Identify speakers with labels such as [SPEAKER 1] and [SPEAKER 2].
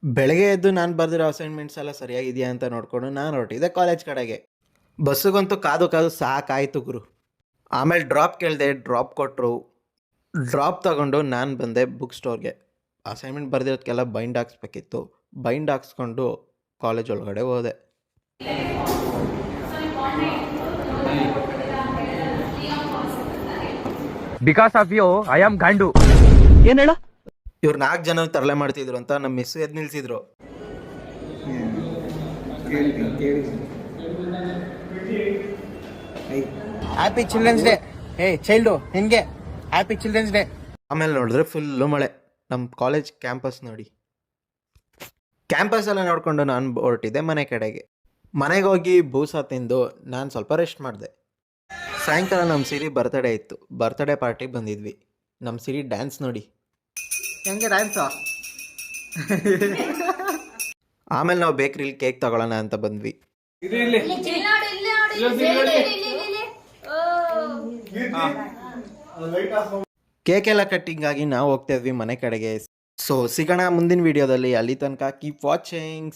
[SPEAKER 1] ಬೆಳಗ್ಗೆ ಎದ್ದು ನಾನು ಬರೆದಿರೋ ಅಸೈನ್ಮೆಂಟ್ಸ್ ಎಲ್ಲ ಸರಿಯಾಗಿದೆಯಾ ಅಂತ ನೋಡಿಕೊಂಡು ನಾನು ಹೊರಟಿದ್ದೆ ಕಾಲೇಜ್ ಕಡೆಗೆ. ಬಸ್ಸಿಗಂತೂ ಕಾದು ಕಾದು ಸಾಕಾಯಿತು ಗುರು. ಆಮೇಲೆ ಡ್ರಾಪ್ ಕೇಳಿದೆ, ಡ್ರಾಪ್ ಕೊಟ್ಟರು. ಡ್ರಾಪ್ ತಗೊಂಡು ನಾನು ಬಂದೆ ಬುಕ್ ಸ್ಟೋರ್ಗೆ. ಅಸೈನ್ಮೆಂಟ್ ಬರೆದಿರೋದಕ್ಕೆಲ್ಲ ಬೈಂಡ್ ಹಾಕ್ಸ್ಬೇಕಿತ್ತು. ಬೈಂಡ್ ಹಾಕ್ಸ್ಕೊಂಡು ಕಾಲೇಜ್ ಒಳಗಡೆ ಹೋದೆ.
[SPEAKER 2] Because of you I am ಗಂಡು. ಏನ್ ಹೇಳ?
[SPEAKER 1] ಇವ್ರು 4 ಜನ ತರಲೆ ಮಾಡ್ತಿದ್ರು ಅಂತ ನಮ್ಮ ಮಿಸ್ ಎದ್ದು ನಿಲ್ಸಿದ್ರು.
[SPEAKER 3] Happy childrens day. Hey child, ನಿನ್ಗೆ ಹ್ಯಾಪಿ ಚಿಲ್ಡ್ರನ್ಸ್ ಡೇ.
[SPEAKER 1] ಆಮೇಲೆ ನೋಡಿದ್ರೆ ಫುಲ್ಲು ಮಳೆ. ನಮ್ಮ ಕಾಲೇಜ್ ಕ್ಯಾಂಪಸ್ ನೋಡಿ. ಕ್ಯಾಂಪಸ್ ಎಲ್ಲ ನೋಡಿಕೊಂಡು ನಾನು ಹೊರಟಿದ್ದೆ ಮನೆ ಕಡೆಗೆ. ಮನೆಗೆ ಹೋಗಿ ಬೂಸ ತಿಂದು ನಾನು ಸ್ವಲ್ಪ ರೆಸ್ಟ್ ಮಾಡಿದೆ. ಸಾಯಂಕಾಲ ನಮ್ಮ ಸಿರಿ ಬರ್ತಡೇ ಇತ್ತು. ಬರ್ತಡೇ ಪಾರ್ಟಿಗೆ ಬಂದಿದ್ವಿ. ನಮ್ಮ ಸಿರಿ ಡ್ಯಾನ್ಸ್ ನೋಡಿ.
[SPEAKER 3] ಹೆಂಗೆ ಡ್ಯಾನ್ಸು?
[SPEAKER 1] ಆಮೇಲೆ ನಾವು ಬೇಕ್ರಿಲಿ ಕೇಕ್ ತಗೊಳ್ಳೋಣ ಅಂತ ಬಂದ್ವಿ. ಕೇಕ್ ಎಲ್ಲ ಕಟ್ಟಿಂಗ್ ಆಗಿ ನಾವು ಹೋಗ್ತಾ ಇದ್ವಿ ಮನೆ ಕಡೆಗೆ. ಸೊ ಸಿಗೋಣ ಮುಂದಿನ ವಿಡಿಯೋದಲ್ಲಿ. ಅಲ್ಲಿ ತನಕ ಕೀಪ್ ವಾಚಿಂಗ್.